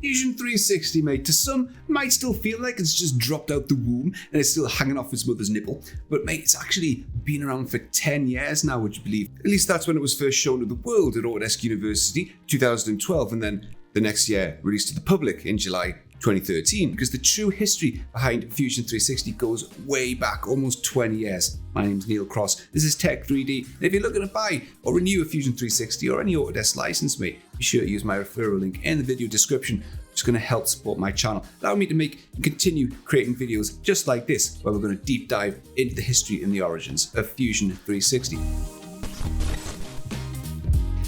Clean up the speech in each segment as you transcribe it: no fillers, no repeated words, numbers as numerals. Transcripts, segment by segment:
Fusion 360, mate, to some might still feel like it's just dropped out the womb and it's still hanging off its mother's nipple. But mate, it's actually been around for 10 years now, would you believe? At least that's when it was first shown to the world at Autodesk University, 2012, and then the next year released to the public in July 2013, because the true history behind Fusion 360 goes way back, almost 20 years. My name's Neil Cross, this is Tech 3D, and if you're looking to buy or renew a Fusion 360 or any Autodesk license, mate, be sure to use my referral link in the video description, which is going to help support my channel, allow me to make and continue creating videos just like this, where we're going to deep dive into the history and the origins of Fusion 360.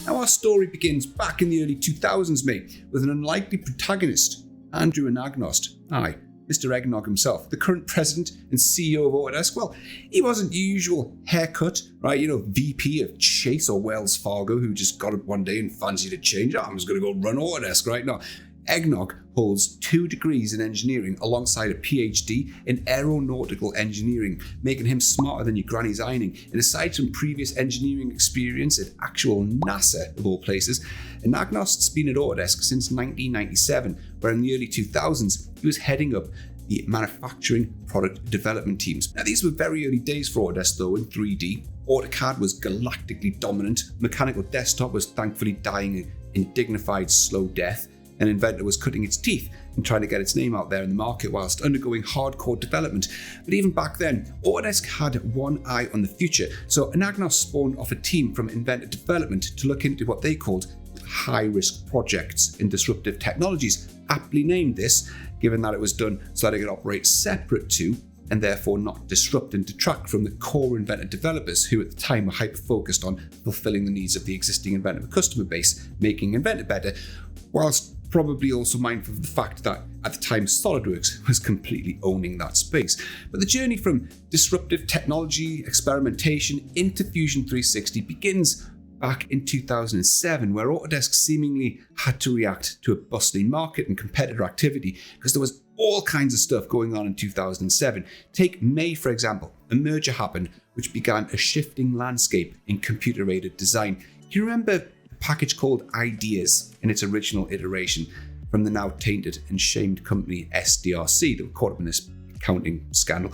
Now our story begins back in the early 2000s, mate, with an unlikely protagonist, Andrew Anagnost, aye, Mr. Eggnog himself, the current president and CEO of Autodesk. Well, he wasn't your usual haircut, right? VP of Chase or Wells Fargo who just got up one day and fancied a change. I'm just going to go run Autodesk, right? No, Eggnog holds 2 degrees in engineering alongside a PhD in aeronautical engineering, making him smarter than your granny's ironing. And aside from previous engineering experience at actual NASA, of all places, Anagnost's been at Autodesk since 1997, where in the early 2000s, he was heading up the manufacturing product development teams. Now, these were very early days for Autodesk, though, in 3D. AutoCAD was galactically dominant. Mechanical Desktop was thankfully dying a dignified slow death. And Inventor was cutting its teeth and trying to get its name out there in the market whilst undergoing hardcore development. But even back then, Autodesk had one eye on the future, so Anagnost spawned off a team from Inventor Development to look into what they called high-risk projects in disruptive technologies, aptly named this, given that it was done so that it could operate separate to, and therefore not disrupt and detract from the core Inventor developers who at the time were hyper-focused on fulfilling the needs of the existing Inventor customer base, making Inventor better, whilst probably also mindful of the fact that at the time SolidWorks was completely owning that space. But the journey from disruptive technology experimentation into Fusion 360 begins back in 2007, where Autodesk seemingly had to react to a bustling market and competitor activity because there was all kinds of stuff going on in 2007. Take May, for example. A merger happened which began a shifting landscape in computer-aided design. Do you remember package called I-Deas in its original iteration from the now tainted and shamed company SDRC that were caught up in this accounting scandal?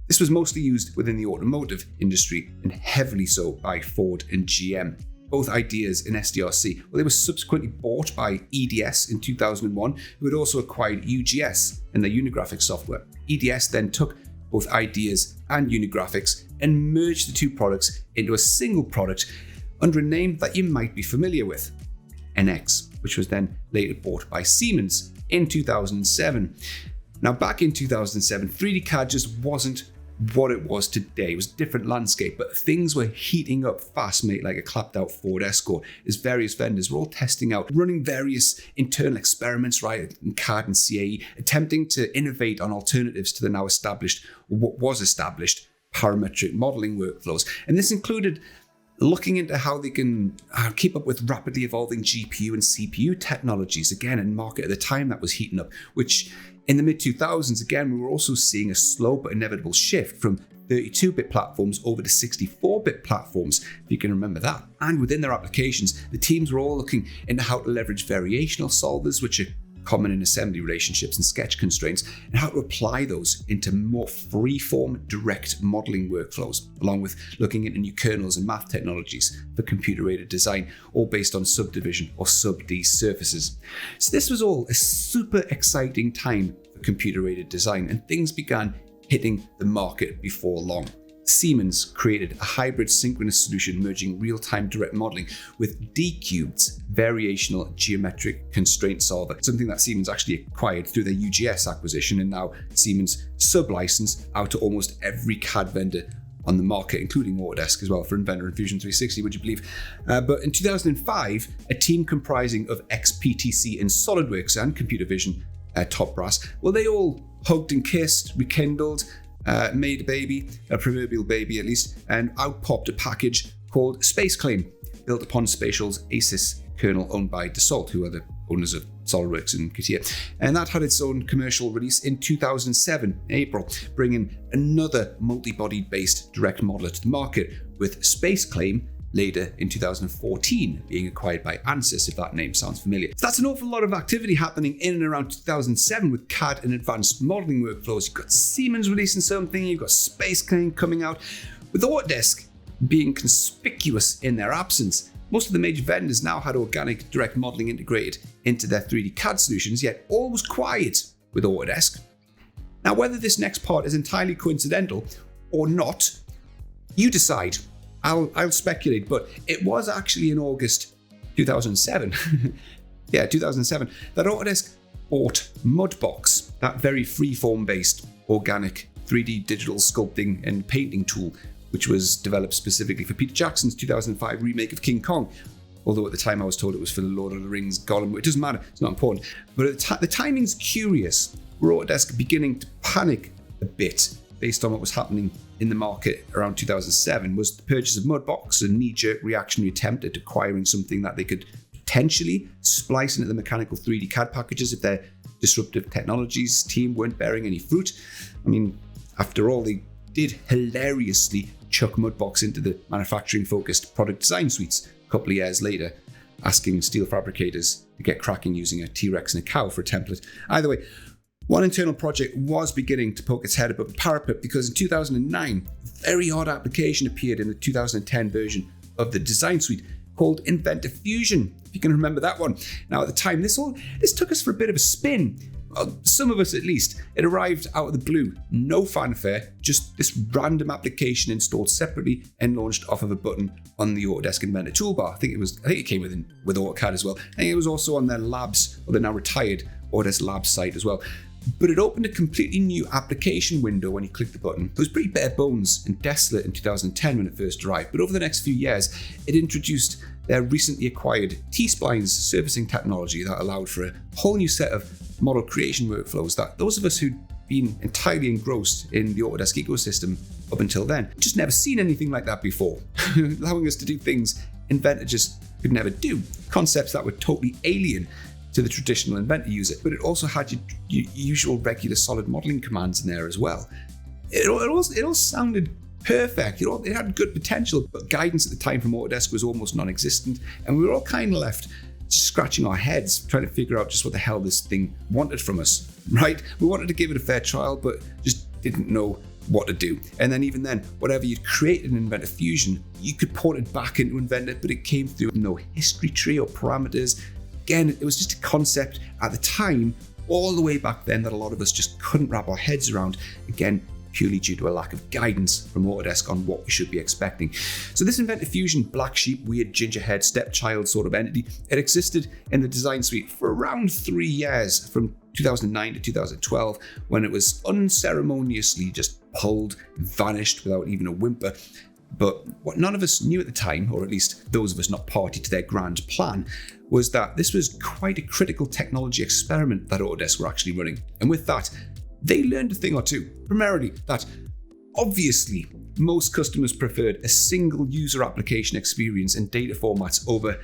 This was mostly used within the automotive industry and heavily so by Ford and GM. Both I-Deas and SDRC, well, they were subsequently bought by EDS in 2001, who had also acquired UGS and their Unigraphics software. EDS then took both I-Deas and Unigraphics and merged the two products into a single product under a name that you might be familiar with, NX, which was then later bought by Siemens in 2007. Now, back in 2007, 3D CAD just wasn't what it was today. It was a different landscape, but things were heating up fast, mate, like a clapped out Ford Escort, as various vendors were all testing out, running various internal experiments, right, in CAD and CAE, attempting to innovate on alternatives to the now established, or what was established, parametric modeling workflows. And this included looking into how they can keep up with rapidly evolving GPU and CPU technologies, again, in market at the time that was heating up, which in the mid-2000s, again, we were also seeing a slow but inevitable shift from 32-bit platforms over to 64-bit platforms, if you can remember that. And within their applications, the teams were all looking into how to leverage variational solvers, which are common in assembly relationships and sketch constraints, and how to apply those into more free-form direct modeling workflows, along with looking into new kernels and math technologies for computer-aided design, all based on subdivision or sub-D surfaces. So this was all a super exciting time for computer-aided design, and things began hitting the market before long. Siemens created a hybrid synchronous solution merging real-time direct modeling with D-Cubed's variational geometric constraint solver, something that Siemens actually acquired through their UGS acquisition, and now Siemens sub-licensed out to almost every CAD vendor on the market, including Autodesk as well, for Inventor and Fusion 360, would you believe? But in 2005, a team comprising of ex-PTC and SolidWorks and computer vision top brass, well, they all hugged and kissed, rekindled, made a baby, a proverbial baby at least, and out popped a package called Space Claim, built upon Spatial's ASYS kernel owned by Dassault, who are the owners of SolidWorks and CATIA. And that had its own commercial release in 2007, April, bringing another multi-body based direct modeler to the market with Space Claim later in 2014 being acquired by Ansys, if that name sounds familiar. So that's an awful lot of activity happening in and around 2007 with CAD and advanced modeling workflows. You've got Siemens releasing something, you've got Space coming out, with Autodesk being conspicuous in their absence. Most of the major vendors now had organic direct modeling integrated into their 3D CAD solutions, yet all was quiet with Autodesk. Now, whether this next part is entirely coincidental or not, you decide. I'll speculate, but it was actually in August 2007, 2007, that Autodesk bought Mudbox, that very freeform-based organic 3D digital sculpting and painting tool, which was developed specifically for Peter Jackson's 2005 remake of King Kong. Although at the time I was told it was for the Lord of the Rings Gollum. It doesn't matter, it's not important. But at the timing's curious. Were Autodesk beginning to panic a bit based on what was happening in the market around 2007? Was the purchase of Mudbox a knee-jerk reactionary attempt at acquiring something that they could potentially splice into the mechanical 3D CAD packages if their disruptive technologies team weren't bearing any fruit? I mean, after all, they did hilariously chuck Mudbox into the manufacturing-focused product design suites a couple of years later, asking steel fabricators to get cracking using a T-Rex and a cow for a template. Either way, one internal project was beginning to poke its head above the parapet because in 2009, a very odd application appeared in the 2010 version of the design suite called Inventor Fusion, if you can remember that one. Now at the time, this took us for a bit of a spin. Well, some of us at least. It arrived out of the blue, no fanfare, just this random application installed separately and launched off of a button on the Autodesk Inventor toolbar. I think it came with AutoCAD as well. I think it was also on their labs, or their now retired Autodesk Labs site as well. But it opened a completely new application window when you clicked the button. It was pretty bare bones and desolate in 2010 when it first arrived, but over the next few years, it introduced their recently acquired T-splines surfacing technology that allowed for a whole new set of model creation workflows that those of us who'd been entirely engrossed in the Autodesk ecosystem up until then just never seen anything like that before, allowing us to do things Inventor just could never do, concepts that were totally alien to the traditional Inventor user. But it also had your usual regular solid modeling commands in there as well. It all sounded perfect. It had good potential, but guidance at the time from Autodesk was almost non-existent, and we were all kind of left just scratching our heads, trying to figure out just what the hell this thing wanted from us, right? We wanted to give it a fair trial, but just didn't know what to do. And then even then, whatever you'd created in Inventor Fusion, you could port it back into Inventor, but it came through no history tree or parameters. Again, it was just a concept at the time, all the way back then, that a lot of us just couldn't wrap our heads around, again, purely due to a lack of guidance from Autodesk on what we should be expecting. So this Inventor Fusion black sheep, weird gingerhead stepchild sort of entity, it existed in the design suite for around 3 years, from 2009 to 2012, when it was unceremoniously just pulled, vanished without even a whimper. But what none of us knew at the time, or at least those of us not party to their grand plan, was that this was quite a critical technology experiment that Autodesk were actually running. And with that, they learned a thing or two. Primarily that, obviously, most customers preferred a single user application experience and data formats over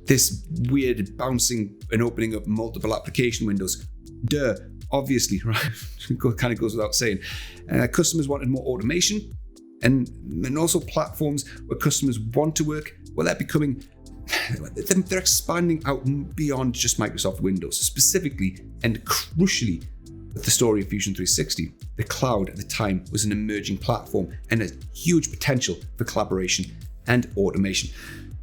this weird bouncing and opening up multiple application windows. Duh, obviously, right? It kind of goes without saying. Customers wanted more automation, and also platforms where customers want to work, well, they're expanding out beyond just Microsoft Windows, specifically and crucially with the story of Fusion 360. The cloud at the time was an emerging platform and a huge potential for collaboration and automation.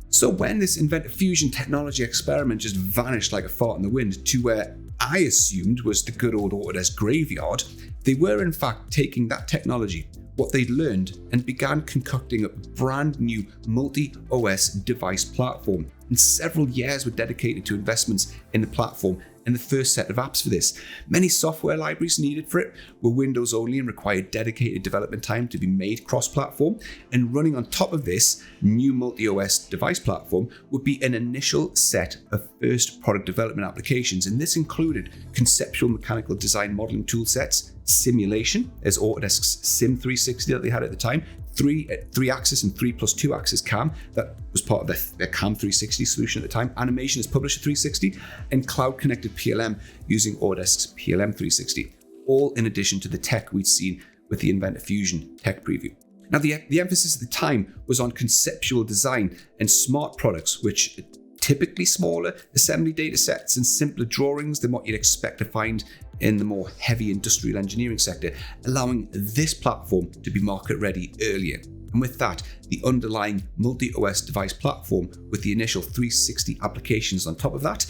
So when this Inventor Fusion technology experiment just vanished like a fart in the wind to where I assumed was the good old Autodesk graveyard, they were in fact taking that technology, what they'd learned, and began concocting a brand new multi-OS device platform. And several years were dedicated to investments in the platform and the first set of apps for this. Many software libraries needed for it were Windows only and required dedicated development time to be made cross-platform. And running on top of this new multi-OS device platform would be an initial set of first product development applications. And this included conceptual mechanical design modeling tool sets, simulation, as Autodesk's Sim 360 that they had at the time, 3-axis and 3+2 axis CAM, that was part of their CAM 360 solution at the time, animation as Publisher 360, and cloud connected PLM using Autodesk's PLM 360, all in addition to the tech we'd seen with the Inventor Fusion tech preview. Now, the emphasis at the time was on conceptual design and smart products, which typically smaller assembly data sets and simpler drawings than what you'd expect to find in the more heavy industrial engineering sector, allowing this platform to be market ready earlier. And with that, the underlying multi-OS device platform with the initial 360 applications on top of that,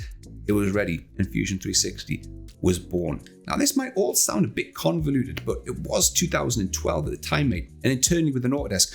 it was ready and Fusion 360 was born. Now, this might all sound a bit convoluted, but it was 2012 at the time, mate. And internally within Autodesk,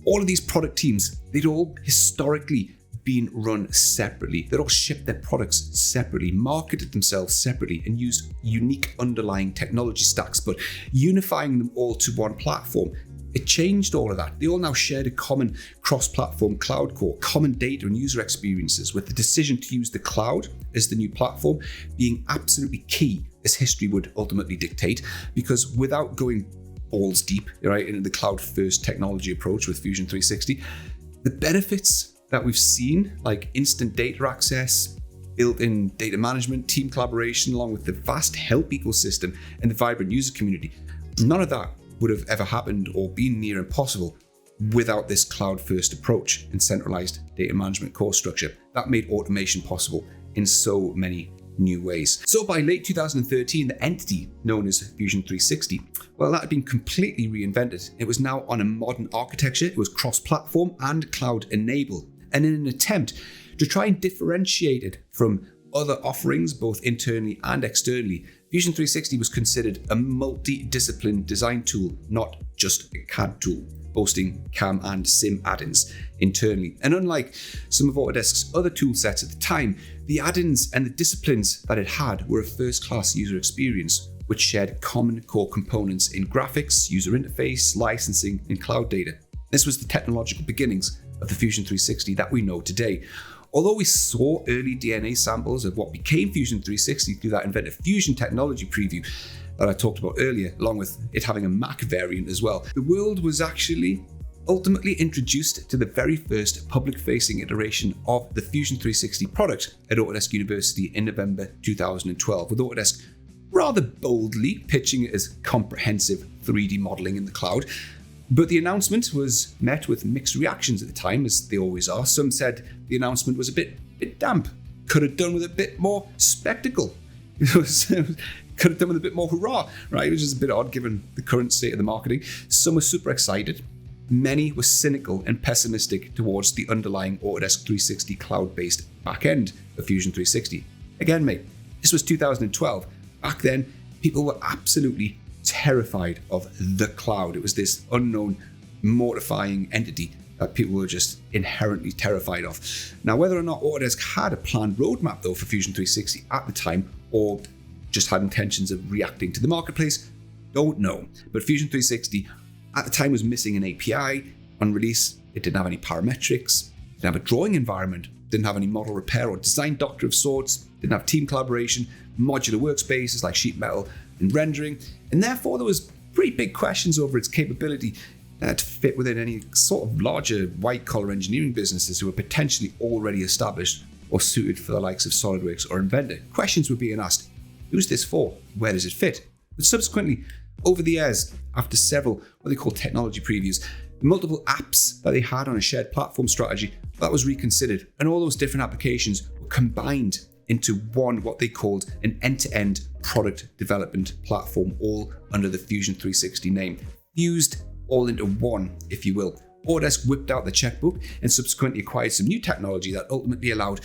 all of these product teams, they'd all historically been run separately. They'd all shipped their products separately, marketed themselves separately, and used unique underlying technology stacks. But unifying them all to one platform, it changed all of that. They all now shared a common cross-platform cloud core, common data and user experiences, with the decision to use the cloud as the new platform being absolutely key, as history would ultimately dictate, because without going balls deep, right, into the cloud-first technology approach with Fusion 360, the benefits that we've seen, like instant data access, built-in data management, team collaboration, along with the vast help ecosystem and the vibrant user community, none of that would have ever happened or been near impossible without this cloud-first approach and centralized data management core structure. That made automation possible in so many new ways. So by late 2013, the entity known as Fusion 360, well, that had been completely reinvented. It was now on a modern architecture, it was cross-platform and cloud-enabled. And in an attempt to try and differentiate it from other offerings, both internally and externally, Fusion 360 was considered a multi-discipline design tool, not just a CAD tool, boasting CAM and SIM add-ins internally. And unlike some of Autodesk's other tool sets at the time, the add-ins and the disciplines that it had were a first-class user experience, which shared common core components in graphics, user interface, licensing, and cloud data. This was the technological beginnings of the Fusion 360 that we know today. Although we saw early DNA samples of what became Fusion 360 through that Inventor Fusion technology preview that I talked about earlier, along with it having a Mac variant as well, the world was actually ultimately introduced to the very first public-facing iteration of the Fusion 360 product at Autodesk University in November 2012, with Autodesk rather boldly pitching it as comprehensive 3D modeling in the cloud. But the announcement was met with mixed reactions at the time, as they always are. Some said the announcement was a bit damp, could have done with a bit more spectacle. Could have done with a bit more hurrah, right? Which is a bit odd given the current state of the marketing. Some were super excited. Many were cynical and pessimistic towards the underlying Autodesk 360 cloud-based backend of Fusion 360. Again, mate, this was 2012. Back then, people were absolutely terrified of the cloud. It was this unknown, mortifying entity that people were just inherently terrified of. Now, whether or not Autodesk had a planned roadmap, though, for Fusion 360 at the time, or just had intentions of reacting to the marketplace, don't know. But Fusion 360 at the time was missing an API. On release, it didn't have any parametrics, didn't have a drawing environment, didn't have any model repair or design doctor of sorts, didn't have team collaboration, modular workspaces like sheet metal and rendering, and therefore there was pretty big questions over its capability to fit within any sort of larger white-collar engineering businesses who were potentially already established or suited for the likes of SolidWorks or Inventor. Questions were being asked: who's this for? Where does it fit? But subsequently, over the years, after several what they call technology previews, multiple apps that they had on a shared platform strategy, that was reconsidered, and all those different applications were combined into one, what they called an end-to-end product development platform, all under the Fusion 360 name, fused all into one, if you will. Autodesk whipped out the checkbook and subsequently acquired some new technology that ultimately allowed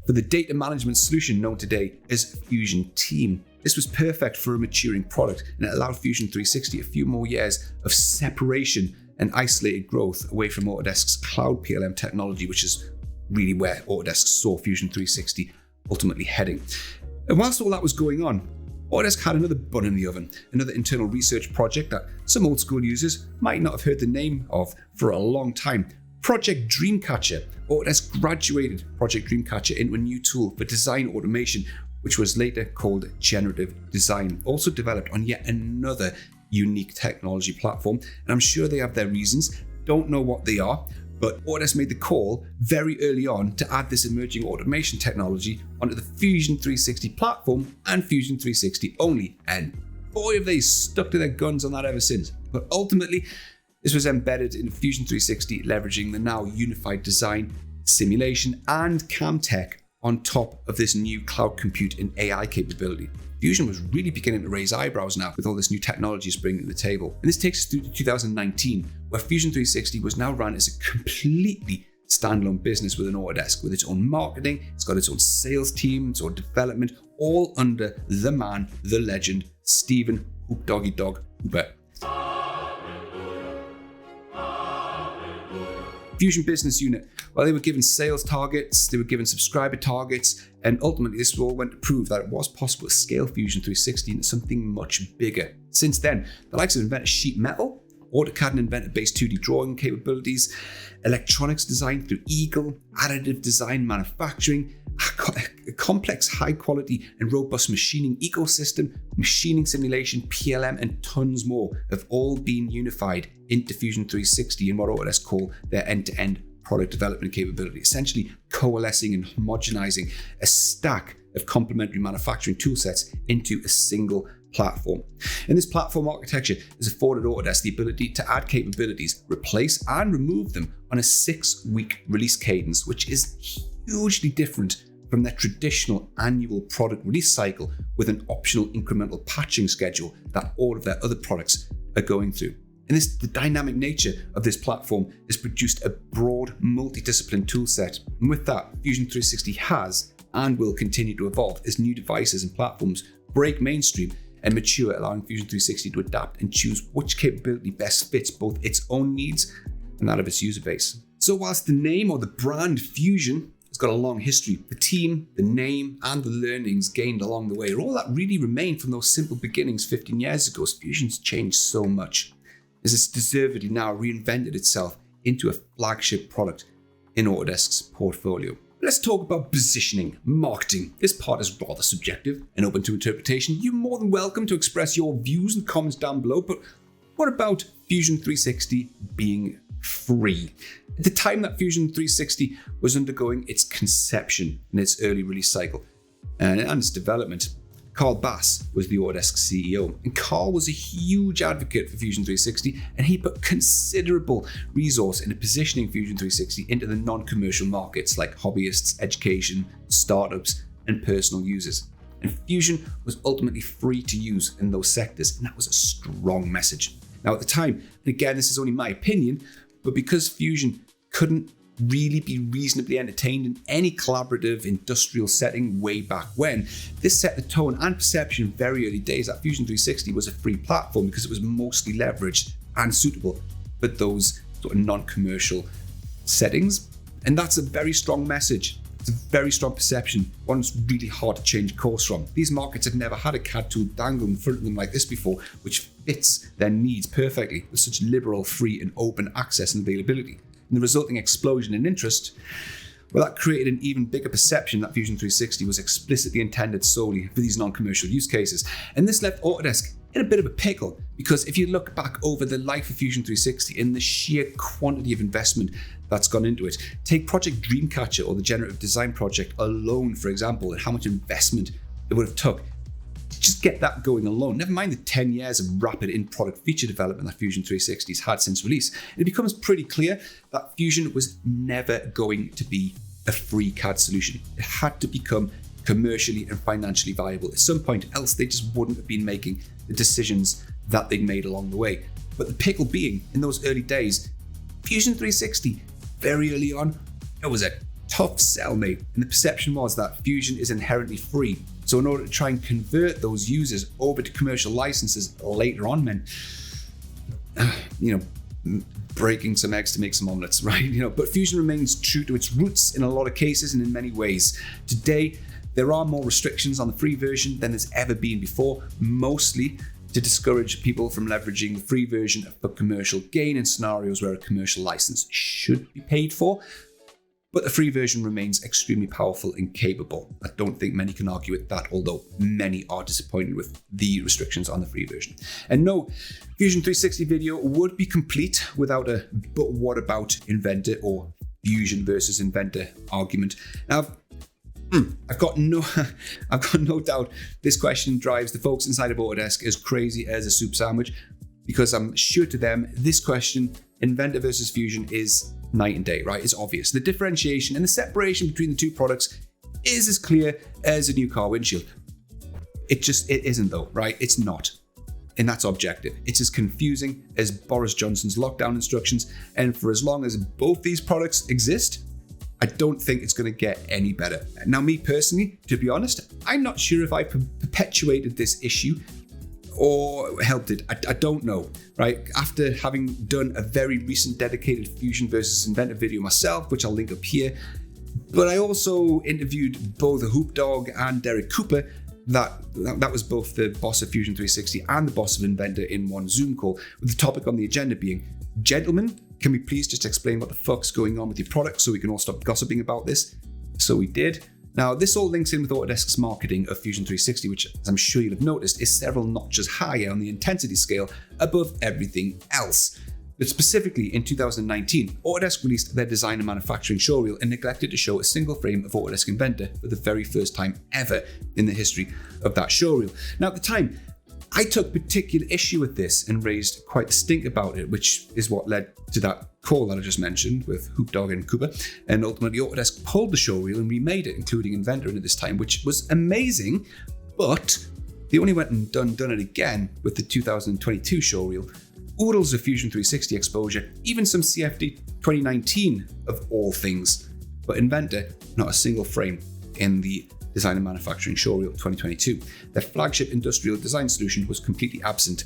for the data management solution known today as Fusion Team. This was perfect for a maturing product, and it allowed Fusion 360 a few more years of separation and isolated growth away from Autodesk's cloud PLM technology, which is really where Autodesk saw Fusion 360 ultimately heading. And whilst all that was going on, Autodesk had another bun in the oven, another internal research project that some old school users might not have heard the name of for a long time. Project Dreamcatcher. Autodesk graduated Project Dreamcatcher into a new tool for design automation, which was later called Generative Design, also developed on yet another unique technology platform. And I'm sure they have their reasons, don't know what they are, but Autodesk made the call very early on to add this emerging automation technology onto the Fusion 360 platform and Fusion 360 only. And boy, have they stuck to their guns on that ever since. But ultimately, This was embedded in Fusion 360, leveraging the now unified design, simulation, and CAM tech on top of this new cloud compute and AI capability. Fusion was really beginning to raise eyebrows now with all this new technology it's bringing to the table. And this takes us through to 2019, where Fusion 360 was now run as a completely standalone business within Autodesk, with its own marketing, it's got its own sales team, its own development, all under the man, the legend, Stephen Hoop Doggy Dog Hooper. Fusion Business Unit, well, they were given sales targets, they were given subscriber targets, and ultimately this all went to prove that it was possible to scale Fusion 360 into something much bigger. Since then, the likes of Inventor Sheet Metal, AutoCAD and Inventor-based 2D drawing capabilities, electronics design through Eagle, additive design manufacturing, a complex, high-quality and robust machining ecosystem, machining simulation, PLM, and tons more have all been unified into Fusion 360 in what Autodesk call their end-to-end product development capability, essentially coalescing and homogenizing a stack of complementary manufacturing toolsets into a single platform. And this platform architecture has afforded Autodesk the ability to add capabilities, replace and remove them on a 6-week release cadence, which is hugely different from their traditional annual product release cycle with an optional incremental patching schedule that all of their other products are going through. And the dynamic nature of this platform has produced a broad, multidisciplined toolset. And with that, Fusion 360 has and will continue to evolve as new devices and platforms break mainstream and mature, allowing Fusion 360 to adapt and choose which capability best fits both its own needs and that of its user base. So whilst the name or the brand Fusion has got a long history, the team, the name, and the learnings gained along the way are all that really remain from those simple beginnings 15 years ago. Fusion's changed so much, as it's deservedly now reinvented itself into a flagship product in Autodesk's portfolio. Let's talk about positioning, marketing. This part is rather subjective and open to interpretation. You're more than welcome to express your views and comments down below, but what about Fusion 360 being free? At the time that Fusion 360 was undergoing its conception in its early release cycle and its development, Carl Bass was the Autodesk CEO, and Carl was a huge advocate for Fusion 360, and he put considerable resource into positioning Fusion 360 into the non-commercial markets like hobbyists, education, startups, and personal users. And Fusion was ultimately free to use in those sectors, and that was a strong message. Now at the time, and again this is only my opinion, but because Fusion couldn't really be reasonably entertained in any collaborative industrial setting way back when, this set the tone and perception in very early days that Fusion 360 was a free platform because it was mostly leveraged and suitable for those sort of non-commercial settings. And that's a very strong message. It's a very strong perception, one that's really hard to change course from. These markets have never had a CAD tool dangled in front of them like this before, which fits their needs perfectly with such liberal, free and open access and availability. And the resulting explosion in interest, well, that created an even bigger perception that Fusion 360 was explicitly intended solely for these non-commercial use cases. And this left Autodesk in a bit of a pickle, because if you look back over the life of Fusion 360 and the sheer quantity of investment that's gone into it, take Project Dreamcatcher or the Generative design project alone, for example, and how much investment it would have took just get that going alone, never mind the 10 years of rapid in-product feature development that Fusion 360's had since release, it becomes pretty clear that Fusion was never going to be a free CAD solution. It had to become commercially and financially viable at some point, else they just wouldn't have been making the decisions that they'd made along the way. But the pickle being, in those early days, Fusion 360, very early on, it was a tough sell, mate, and the perception was that Fusion is inherently free. So in order to try and convert those users over to commercial licenses later on meant, breaking some eggs to make some omelets, right? But Fusion remains true to its roots in a lot of cases and in many ways. Today, there are more restrictions on the free version than there's ever been before, mostly to discourage people from leveraging the free version for commercial gain in scenarios where a commercial license should be paid for. But the free version remains extremely powerful and capable. I don't think many can argue with that, although many are disappointed with the restrictions on the free version. And no, Fusion 360 video would be complete without a but what about Inventor or Fusion versus Inventor argument. Now, I've got no doubt this question drives the folks inside of Autodesk as crazy as a soup sandwich, because I'm sure to them, this question, Inventor versus Fusion, is night and day, right? It's obvious. The differentiation and the separation between the two products is as clear as a new car windshield. It isn't though, right? It's not. And that's objective. It's as confusing as Boris Johnson's lockdown instructions. And for as long as both these products exist, I don't think it's going to get any better. Now, me personally, to be honest, I'm not sure if I perpetuated this issue or helped it. I don't know, right? After having done a very recent dedicated Fusion versus Inventor video myself, which I'll link up here, but I also interviewed both Hoopdog and Derek Cooper. That was both the boss of Fusion 360 and the boss of Inventor in one Zoom call, with the topic on the agenda being, gentlemen, can we please just explain what the fuck's going on with your product so we can all stop gossiping about this? So we did. Now, this all links in with Autodesk's marketing of Fusion 360, which, as I'm sure you'll have noticed, is several notches higher on the intensity scale above everything else. But specifically, in 2019, Autodesk released their design and manufacturing showreel and neglected to show a single frame of Autodesk Inventor for the very first time ever in the history of that showreel. Now, at the time, I took particular issue with this and raised quite a stink about it, which is what led to that call that I just mentioned with Hoopdog and Cooper. And ultimately, Autodesk pulled the showreel and remade it, including Inventor in it this time, which was amazing, but they only went and done it again with the 2022 showreel. Oodles of Fusion 360 exposure, even some CFD 2019 of all things, but Inventor, not a single frame in the Design and Manufacturing Showreel 2022. Their flagship industrial design solution was completely absent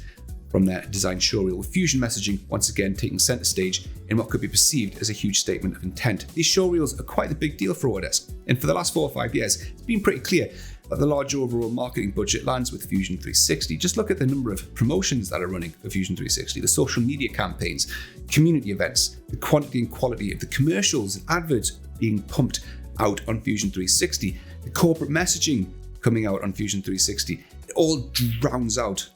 from their design showreel, with Fusion messaging once again taking center stage in what could be perceived as a huge statement of intent. These showreels are quite a big deal for Autodesk, and for the last 4 or 5 years, it's been pretty clear that the large overall marketing budget lands with Fusion 360. Just look at the number of promotions that are running for Fusion 360, the social media campaigns, community events, the quantity and quality of the commercials and adverts being pumped out on Fusion 360, the corporate messaging coming out on Fusion 360. It all drowns out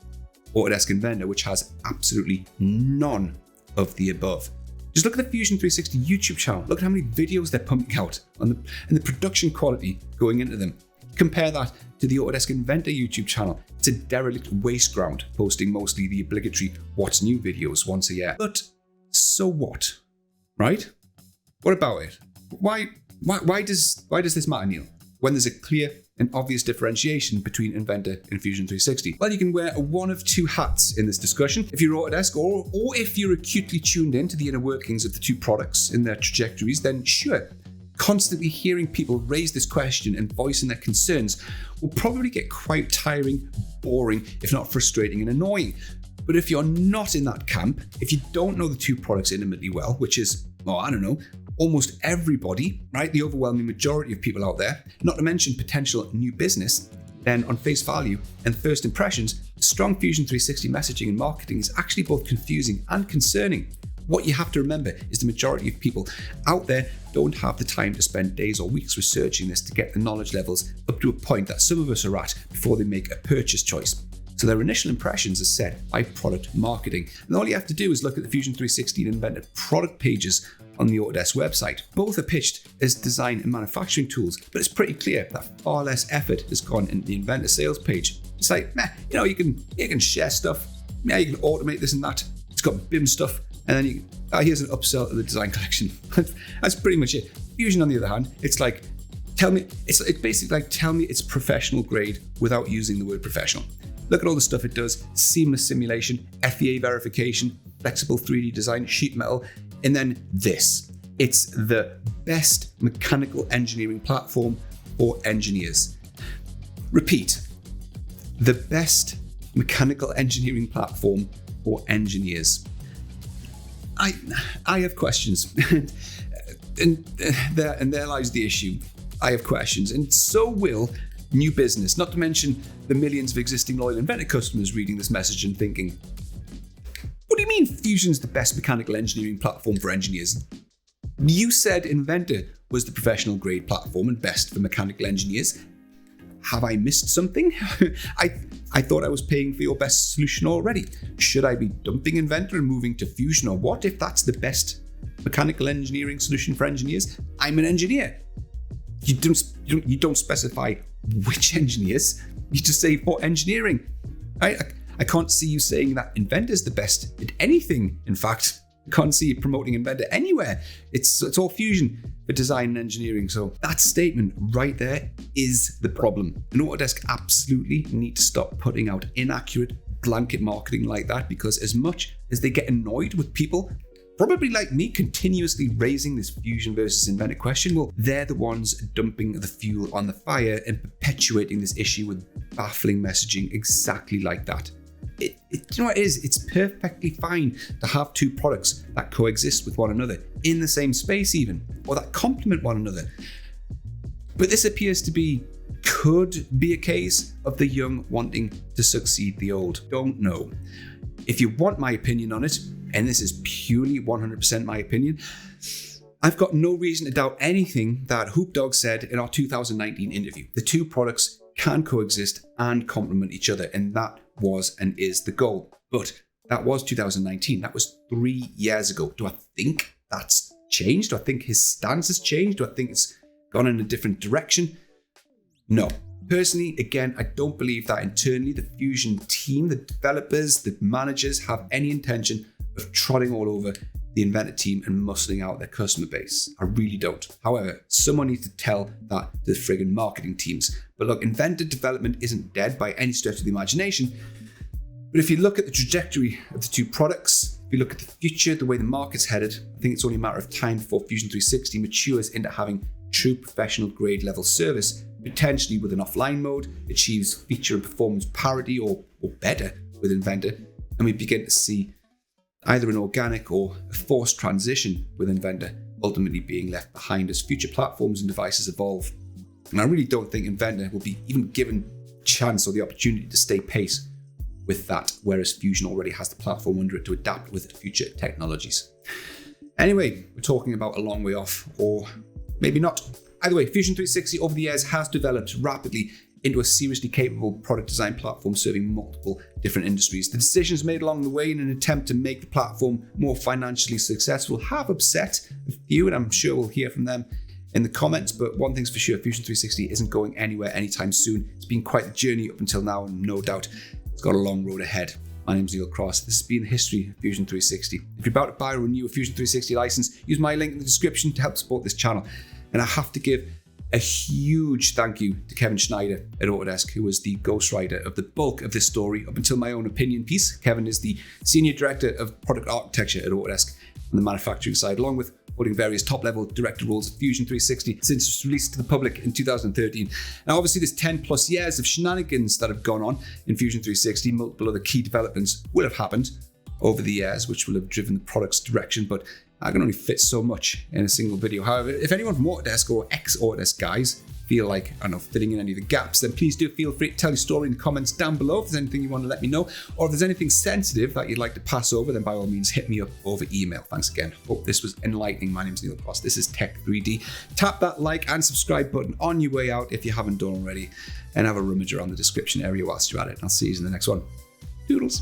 Autodesk Inventor, which has absolutely none of the above. Just look at the Fusion 360 YouTube channel. Look at how many videos they're pumping out and the production quality going into them. Compare that to the Autodesk Inventor YouTube channel. It's a derelict waste ground, posting mostly the obligatory What's New videos once a year. But so what, right? What about it? Why does this matter, Neil? When there's a clear and obvious differentiation between Inventor and Fusion 360? Well, you can wear one of two hats in this discussion. If you're Autodesk or if you're acutely tuned in to the inner workings of the two products and their trajectories, then sure, constantly hearing people raise this question and voicing their concerns will probably get quite tiring, boring, if not frustrating and annoying. But if you're not in that camp, if you don't know the two products intimately well, which is, almost everybody, right? The overwhelming majority of people out there, not to mention potential new business, then on face value and first impressions, strong Fusion 360 messaging and marketing is actually both confusing and concerning. What you have to remember is the majority of people out there don't have the time to spend days or weeks researching this to get the knowledge levels up to a point that some of us are at before they make a purchase choice. So their initial impressions are set by product marketing. And all you have to do is look at the Fusion 360 and Inventor product pages on the Autodesk website. Both are pitched as design and manufacturing tools, but it's pretty clear that far less effort has gone into the Inventor sales page. It's like, you can share stuff, you can automate this and that. It's got BIM stuff, and then here's an upsell of the design collection. That's pretty much it. Fusion, on the other hand, it's basically like tell me it's professional grade without using the word professional. Look at all the stuff it does: seamless simulation, FEA verification, flexible 3D design, sheet metal, and then this. It's the best mechanical engineering platform for engineers. Repeat, the best mechanical engineering platform for engineers. I have questions, and there lies the issue. I have questions, and so will new business, not to mention the millions of existing loyal Inventor customers reading this message and thinking, what do you mean Fusion's the best mechanical engineering platform for engineers? You said Inventor was the professional grade platform and best for mechanical engineers. Have I missed something? I thought I was paying for your best solution already. Should I be dumping Inventor and moving to Fusion, or what if that's the best mechanical engineering solution for engineers? I'm an engineer. You don't specify which engineers. You just say for engineering. I I can't see you saying that Inventor's the best at anything. In fact, I can't see you promoting Inventor anywhere. It's all Fusion for design and engineering. So that statement right there is the problem. And Autodesk absolutely need to stop putting out inaccurate blanket marketing like that, because as much as they get annoyed with people probably like me continuously raising this Fusion versus Inventor question, well, they're the ones dumping the fuel on the fire and perpetuating this issue with baffling messaging exactly like that. You know what it is? It's perfectly fine to have two products that coexist with one another in the same space even, or that complement one another. But this appears to could be a case of the young wanting to succeed the old. Don't know. If you want my opinion on it, and this is purely 100% my opinion, I've got no reason to doubt anything that Hoopdog said in our 2019 interview. The two products can coexist and complement each other, and that was and is the goal. But that was 2019. That was 3 years ago. Do I think that's changed? Do I think his stance has changed? Do I think it's gone in a different direction? No. Personally, again, I don't believe that internally the Fusion team, the developers, the managers have any intention of trotting all over the Inventor team and muscling out their customer base. I really don't. However, someone needs to tell that to the friggin' marketing teams. But look, Inventor development isn't dead by any stretch of the imagination. But if you look at the trajectory of the two products, if you look at the future, the way the market's headed, I think it's only a matter of time before Fusion 360 matures into having true professional grade level service, potentially with an offline mode, achieves feature and performance parity or better with Inventor, and we begin to see either an organic or a forced transition with Inventor ultimately being left behind as future platforms and devices evolve. And I really don't think Inventor will be even given a chance or the opportunity to stay pace with that, whereas Fusion already has the platform under it to adapt with future technologies. Anyway, we're talking about a long way off, or maybe not. Either way, Fusion 360 over the years has developed rapidly into a seriously capable product design platform serving multiple different industries. The decisions made along the way in an attempt to make the platform more financially successful have upset a few, and I'm sure we'll hear from them in the comments, but one thing's for sure, Fusion 360 isn't going anywhere anytime soon. It's been quite the journey up until now, and no doubt it's got a long road ahead. My name's Neil Cross. This has been the history of Fusion 360. If you're about to buy or renew a Fusion 360 license, use my link in the description to help support this channel. And I have to give a huge thank you to Kevin Schneider at Autodesk, who was the ghostwriter of the bulk of this story up until my own opinion piece. Kevin is the Senior Director of Product Architecture at Autodesk on the manufacturing side, along with holding various top-level director roles at Fusion 360 since it was released to the public in 2013. Now, obviously, there's 10 plus years of shenanigans that have gone on in Fusion 360. Multiple other key developments will have happened over the years, which will have driven the product's direction, but I can only fit so much in a single video. However, if anyone from Autodesk or ex-Autodesk guys feel like, I don't know, filling in any of the gaps, then please do feel free to tell your story in the comments down below. If there's anything you want to let me know, or if there's anything sensitive that you'd like to pass over, then by all means, hit me up over email. Thanks again. Hope this was enlightening. My name's Neil Cross. This is Tech 3D. Tap that like and subscribe button on your way out if you haven't done already, and have a rummage around the description area whilst you're at it. I'll see you in the next one. Doodles.